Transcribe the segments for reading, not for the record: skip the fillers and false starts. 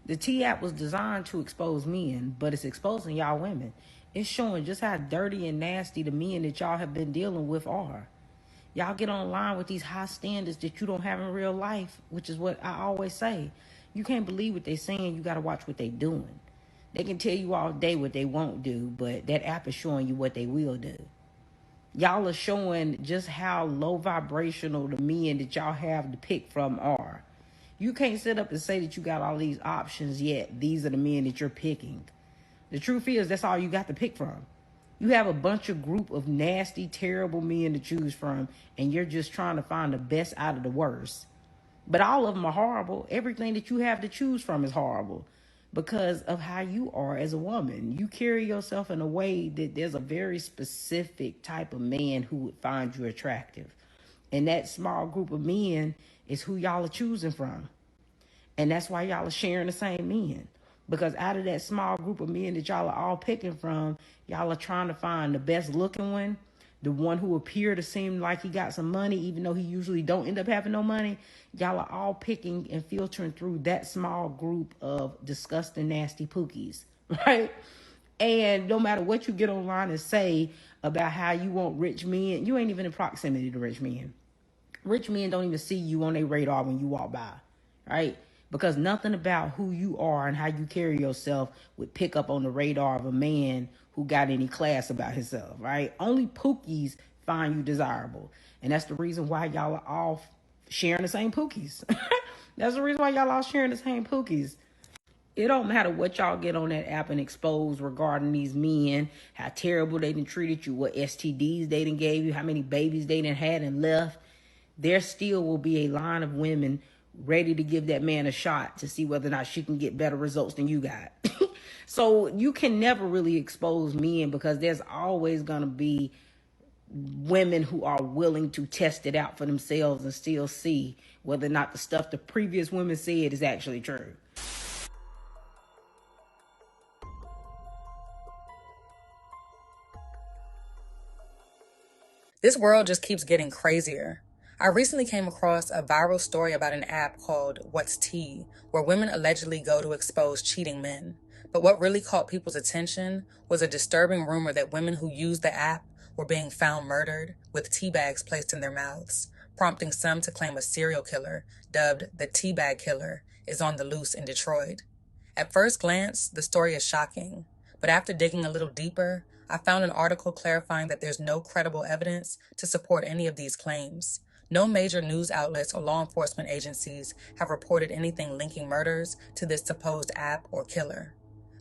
The T app was designed to expose men, but it's exposing y'all women. It's showing just how dirty and nasty the men that y'all have been dealing with are. Y'all get online with these high standards that you don't have in real life, which is what I always say. You can't believe what they're saying. You got to watch what they're doing. They can tell you all day what they won't do, but that app is showing you what they will do. Y'all are showing just how low vibrational the men that y'all have to pick from are. You can't sit up and say that you got all these options yet. These are the men that you're picking. The truth is, that's all you got to pick from. You have a bunch of group of nasty, terrible men to choose from, and you're just trying to find the best out of the worst. But all of them are horrible. Everything that you have to choose from is horrible because of how you are as a woman. You carry yourself in a way that there's a very specific type of man who would find you attractive. And that small group of men is who y'all are choosing from. And that's why y'all are sharing the same men. Because out of that small group of men that y'all are all picking from, y'all are trying to find the best looking one, the one who appear to seem like he got some money, even though he usually don't end up having no money. Y'all are all picking and filtering through that small group of disgusting, nasty pookies, right? And no matter what you get online and say about how you want rich men, you ain't even in proximity to rich men. Rich men don't even see you on their radar when you walk by, right? Because nothing about who you are and how you carry yourself would pick up on the radar of a man who got any class about himself, right? Only pookies find you desirable. And that's the reason why y'all are all sharing the same pookies. That's the reason why y'all all sharing the same pookies. It don't matter what y'all get on that app and expose regarding these men, how terrible they done treated you, what STDs they done gave you, how many babies they done had and left. There still will be a line of women ready to give that man a shot to see whether or not she can get better results than you got. So you can never really expose men because there's always going to be women who are willing to test it out for themselves and still see whether or not the stuff the previous women said is actually true. This world just keeps getting crazier. I recently came across a viral story about an app called What's Tea, where women allegedly go to expose cheating men. But what really caught people's attention was a disturbing rumor that women who used the app were being found murdered with tea bags placed in their mouths, prompting some to claim a serial killer, dubbed the Teabag Killer, is on the loose in Detroit. At first glance, the story is shocking, but after digging a little deeper, I found an article clarifying that there's no credible evidence to support any of these claims. No major news outlets or law enforcement agencies have reported anything linking murders to this supposed app or killer.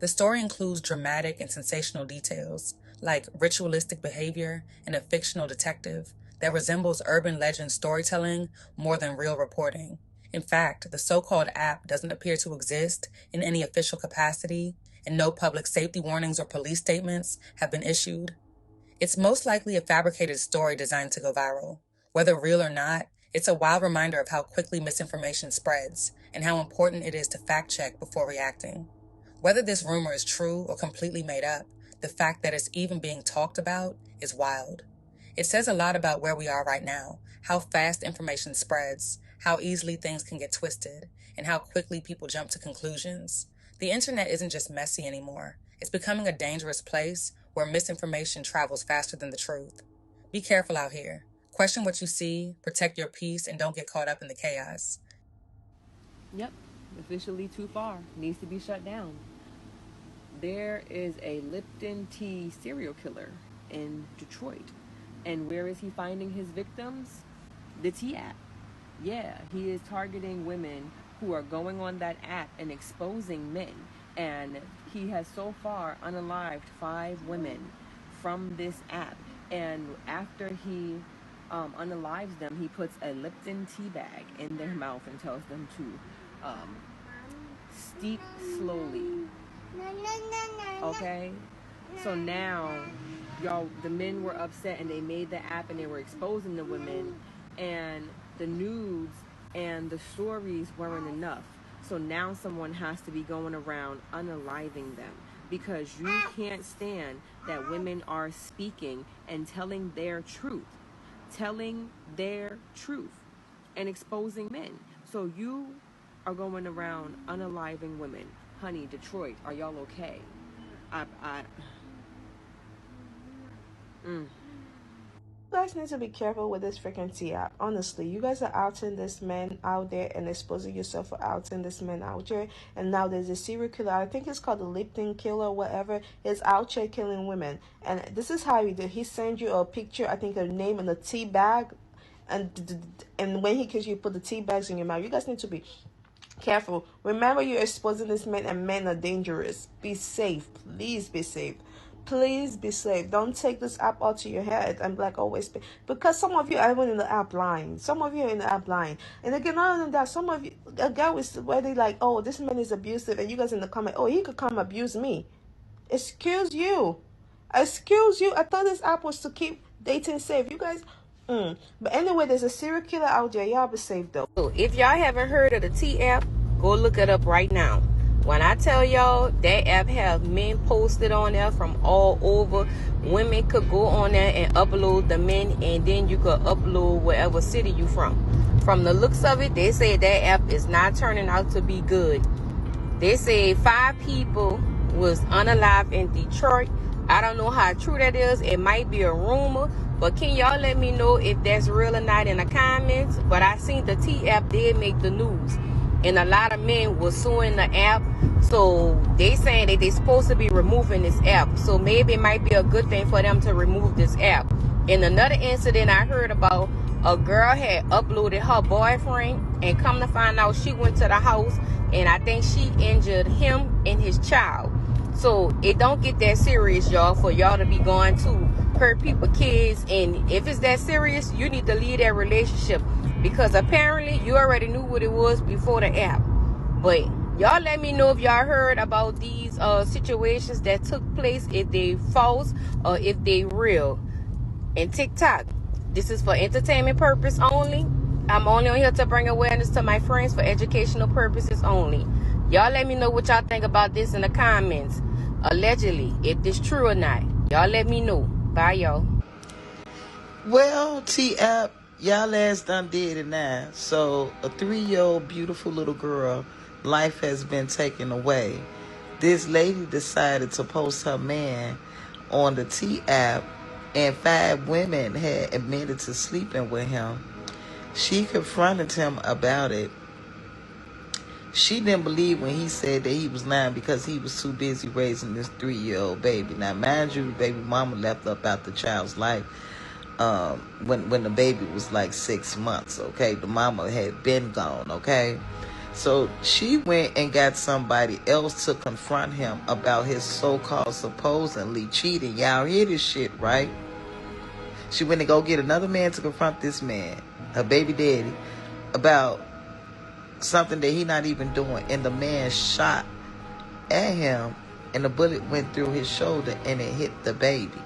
The story includes dramatic and sensational details, like ritualistic behavior and a fictional detective that resembles urban legend storytelling more than real reporting. In fact, the so-called app doesn't appear to exist in any official capacity, and no public safety warnings or police statements have been issued. It's most likely a fabricated story designed to go viral. Whether real or not, it's a wild reminder of how quickly misinformation spreads and how important it is to fact-check before reacting. Whether this rumor is true or completely made up, the fact that it's even being talked about is wild. It says a lot about where we are right now, how fast information spreads, how easily things can get twisted, and how quickly people jump to conclusions. The internet isn't just messy anymore. It's becoming a dangerous place where misinformation travels faster than the truth. Be careful out here. Question what you see, protect your peace, and don't get caught up in the chaos. Yep, officially too far. Needs to be shut down. There is a Lipton tea serial killer in Detroit. And where is he finding his victims? The tea app. Yeah, he is targeting women who are going on that app and exposing men. And he has so far unalived 5 women from this app. And after he unalives them, he puts a Lipton tea bag in their mouth and tells them to steep slowly. Okay? So now, y'all, the men were upset and they made the app and they were exposing the women, and the nudes and the stories weren't enough. So now someone has to be going around unaliving them because you can't stand that women are speaking and telling their truth and exposing men. So you are going around unaliving women. Honey, Detroit, are y'all okay? You guys need to be careful with this frequency app. Honestly, you guys are outing this man out there and exposing yourself for outing this man out there. And now there's a serial killer. I think it's called the Lipton killer, or whatever. Is out here killing women. And this is how he did. He sent you a picture, I think, a name in a tea bag, and when he kills you, put the tea bags in your mouth. You guys need to be careful. Remember, you're exposing this man, and men are dangerous. Be safe. Please be safe. Please be safe. Don't take this app out to your head and like always be, because some of you are even in the app line. Some of you are in the app line. And again, not only that, some of you, a guy was where they like, oh, this man is abusive, and you guys in the comment, oh, he could come abuse me. Excuse you. Excuse you. I thought this app was to keep dating safe. You guys. But anyway, there's a serial killer out there. Y'all be safe though. So if y'all haven't heard of the T app, go look it up right now. When I tell y'all, that app have men posted on there from all over. Women could go on there and upload the men, and then you could upload wherever city you from. From the looks of it, they say that app is not turning out to be good. They say 5 people was unalive in Detroit. I don't know how true that is. It might be a rumor, but can y'all let me know if that's real or not in the comments? But I seen the T app did make the news, and a lot of men were suing the app. So they saying that they supposed to be removing this app. So maybe it might be a good thing for them to remove this app. In another incident I heard about, a girl had uploaded her boyfriend, and come to find out, she went to the house and I think she injured him and his child. So it don't get that serious, y'all, for y'all to be going to hurt people, kids. And if it's that serious, you need to leave that relationship, because apparently you already knew what it was before the app. But y'all let me know if y'all heard about these situations that took place, if they false or if they real. And TikTok, this is for entertainment purpose only. I'm only on here to bring awareness to my friends for educational purposes only. Y'all let me know what y'all think about this in the comments. Allegedly, if this true or not. Y'all let me know. Bye, y'all. Well, T-App, y'all ass done did it now. So, a 3-year-old beautiful little girl, life has been taken away. This lady decided to post her man on the T-App, and 5 women had admitted to sleeping with him. She confronted him about it. She didn't believe when he said that he was lying because he was too busy raising this 3-year-old baby. Now, mind you, baby mama left up out the child's life when the baby was like 6 months, okay? The mama had been gone, okay? So she went and got somebody else to confront him about his so-called supposedly cheating. Y'all hear this shit, right? She went to go get another man to confront this man, her baby daddy, about something that he not even doing. And the man shot at him, and the bullet went through his shoulder and it hit the baby.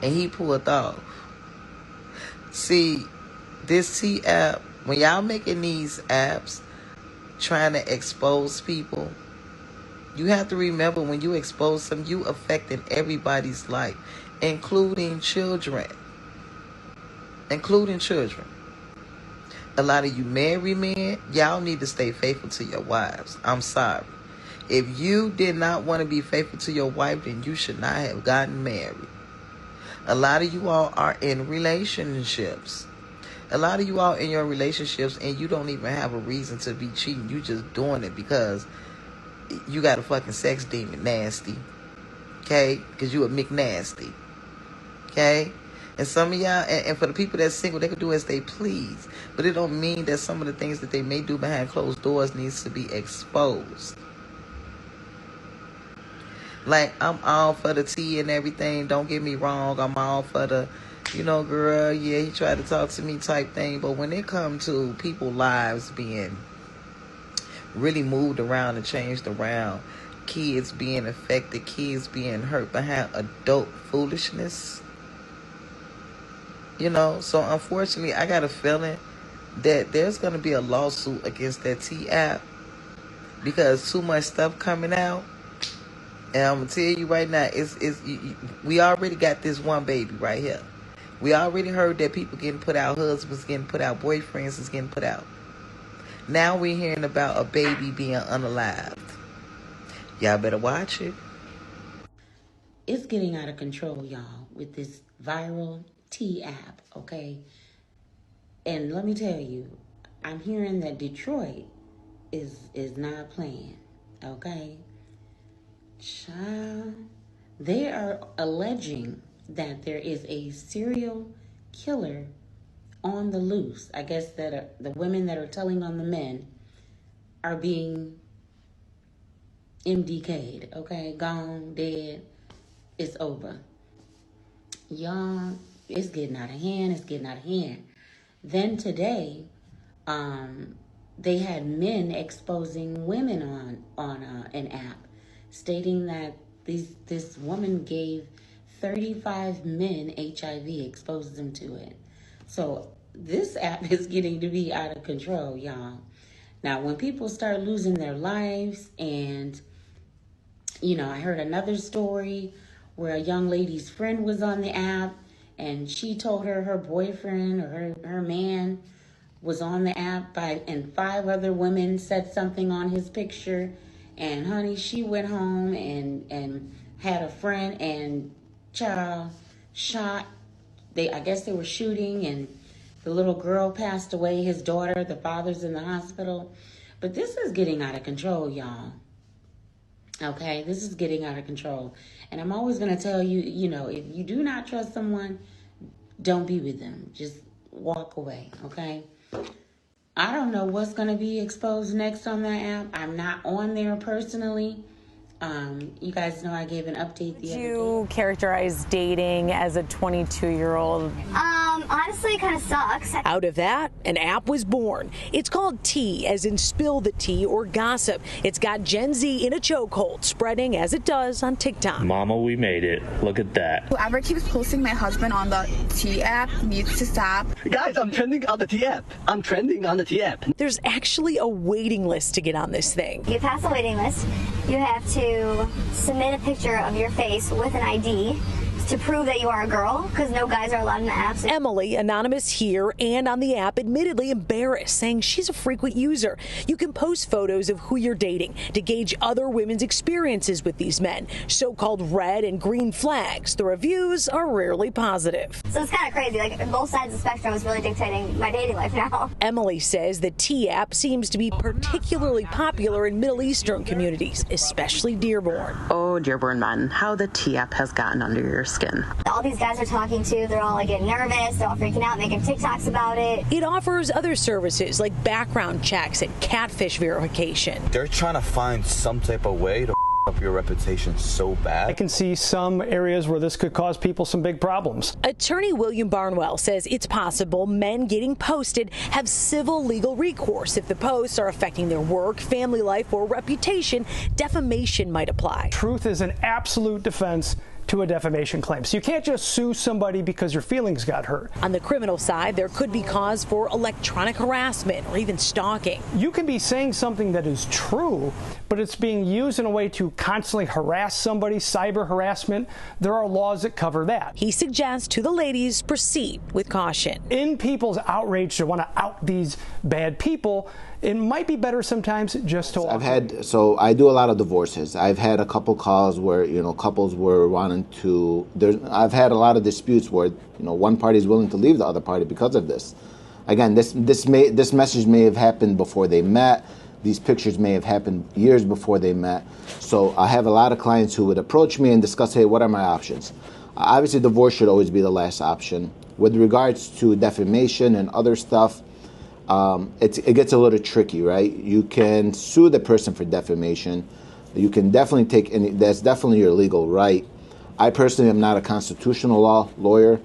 And he pulled off. See, this T-App, when y'all making these apps, trying to expose people, you have to remember, when you expose them, you affecting everybody's life, including children. Including children. A lot of you married men, y'all need to stay faithful to your wives. I'm sorry. If you did not want to be faithful to your wife, then you should not have gotten married. A lot of you all are in relationships. A lot of you all in your relationships, and you don't even have a reason to be cheating. You just doing it because you got a fucking sex demon, nasty. Okay? Because you a McNasty. Okay? And some of y'all, and for the people that's single, they can do as they please. But it don't mean that some of the things that they may do behind closed doors needs to be exposed. Like, I'm all for the tea and everything. Don't get me wrong. I'm all for the, girl, yeah, he tried to talk to me type thing. But when it comes to people's lives being really moved around and changed around, kids being affected, kids being hurt behind adult foolishness, so unfortunately, I got a feeling that there's going to be a lawsuit against that T-App because too much stuff coming out. And I'm going to tell you right now, we already got this one baby right here. We already heard that people getting put out, husbands getting put out, boyfriends is getting put out. Now we're hearing about a baby being unalived. Y'all better watch it. It's getting out of control, y'all, with this viral tea app, okay? And let me tell you, I'm hearing that Detroit is not playing, okay? Child, they are alleging that there is a serial killer on the loose. I guess that the women that are telling on the men are being MDK'd, okay? Gone, dead, it's over. Y'all, it's getting out of hand, it's getting out of hand. Then today, they had men exposing women on an app, stating that this woman gave 35 men HIV, exposed them to it. So this app is getting to be out of control, y'all. Now, when people start losing their lives, and, you know, I heard another story where a young lady's friend was on the app, and she told her boyfriend or her man was on the app and 5 other women said something on his picture, and honey, she went home and had a friend and child shot. I guess they were shooting, and the little girl passed away, his daughter, the father's in the hospital. But this is getting out of control, y'all. Okay, this is getting out of control. And I'm always going to tell you, you know, if you do not trust someone, don't be with them. Just walk away, okay? I don't know what's going to be exposed next on that app. I'm not on there personally. You guys know I gave an update the other day. You characterize dating as a 22-year-old? Honestly, it kind of sucks. Out of that, an app was born. It's called Tea, as in spill the tea or gossip. It's got Gen Z in a chokehold, spreading as it does on TikTok. Mama, we made it. Look at that. Whoever keeps posting my husband on the Tea app needs to stop. Guys, I'm trending on the Tea app. I'm trending on the Tea app. There's actually a waiting list to get on this thing. You pass the waiting list, you have to submit a picture of your face with an ID to prove that you are a girl, because no guys are allowed in the apps. Emily, anonymous here and on the app, admittedly embarrassed, saying she's a frequent user. You can post photos of who you're dating to gauge other women's experiences with these men, so-called red and green flags. The reviews are rarely positive. So it's kind of crazy. Like, both sides of the spectrum is really dictating my dating life now. Emily says the Tea app seems to be particularly popular in Middle Eastern communities, especially Dearborn. Oh, Dearborn men, how the Tea app has gotten under your skin. All these guys are talking to, they're all like getting nervous, they're all freaking out, making TikToks about it. It offers other services like background checks and catfish verification. They're trying to find some type of way to up your reputation so bad. I can see some areas where this could cause people some big problems. Attorney William Barnwell says it's possible men getting posted have civil legal recourse. If the posts are affecting their work, family life, or reputation, defamation might apply. Truth is an absolute defense to a defamation claim. So you can't just sue somebody because your feelings got hurt. On the criminal side, there could be cause for electronic harassment or even stalking. You can be saying something that is true, but it's being used in a way to constantly harass somebody, cyber harassment. There are laws that cover that. He suggests to the ladies proceed with caution. In people's outrage to want to out these bad people, it might be better sometimes just to walk. So I do a lot of divorces. I've had a couple calls where, couples were wanting to, I've had a lot of disputes where, one party is willing to leave the other party because of this. Again, this message may have happened before they met. These pictures may have happened years before they met. So I have a lot of clients who would approach me and discuss, hey, what are my options? Obviously, divorce should always be the last option. With regards to defamation and other stuff, it gets a little tricky, right? You can sue the person for defamation. You can definitely that's definitely your legal right. I personally am not a constitutional law lawyer,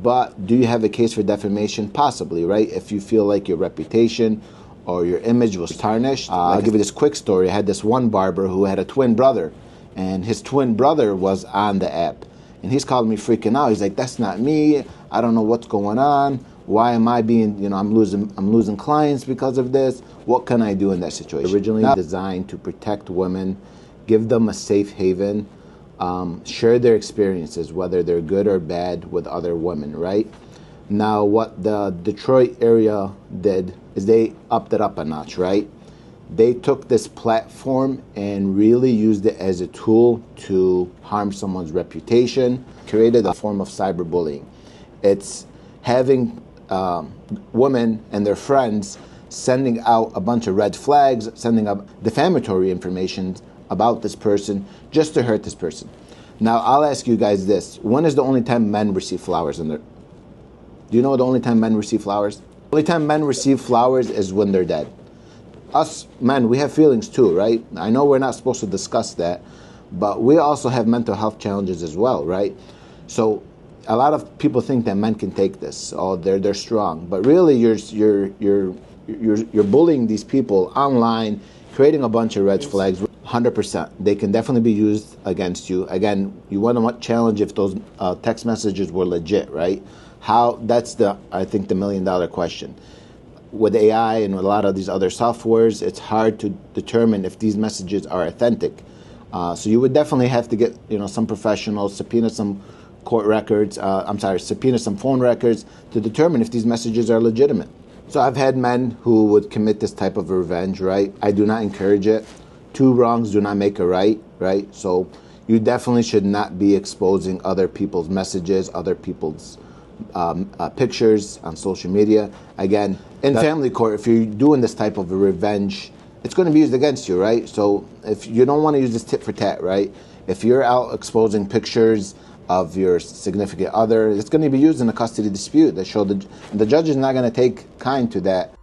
but do you have a case for defamation? Possibly, right? If you feel like your reputation or your image was tarnished. I'll give you this quick story. I had this one barber who had a twin brother, and his twin brother was on the app. And he's calling me freaking out. He's like, that's not me. I don't know what's going on. Why am I being, I'm losing clients because of this? What can I do in that situation? Originally designed to protect women, give them a safe haven, share their experiences, whether they're good or bad, with other women, right? Now, what the Detroit area did is they upped it up a notch, right? They took this platform and really used it as a tool to harm someone's reputation, created a form of cyberbullying. It's having women and their friends sending out a bunch of red flags, sending up defamatory information about this person just to hurt this person. Now, I'll ask you guys this. When is the only time men receive flowers in their... Do you know the only time men receive flowers? The only time men receive flowers is when they're dead. Us men, we have feelings too, right? I know we're not supposed to discuss that, but we also have mental health challenges as well, right? So a lot of people think that men can take this. Oh, they're strong, but really you're bullying these people online, creating a bunch of red flags. 100%, they can definitely be used against you. Again, you want to challenge if those text messages were legit, right? How? That's I think the $1 million question. With AI and with a lot of these other softwares, it's hard to determine if these messages are authentic. So you would definitely have to get some professionals, subpoena some court records. Subpoena some phone records to determine if these messages are legitimate. So I've had men who would commit this type of revenge, right? I do not encourage it. Two wrongs do not make a right, right? So you definitely should not be exposing other people's messages, other people's pictures on social media. Again, in family court, if you're doing this type of a revenge, it's going to be used against you, right? So if you don't want to use this tit for tat, right? If you're out exposing pictures of your significant other, it's going to be used in a custody dispute. That show the judge is not going to take kind to that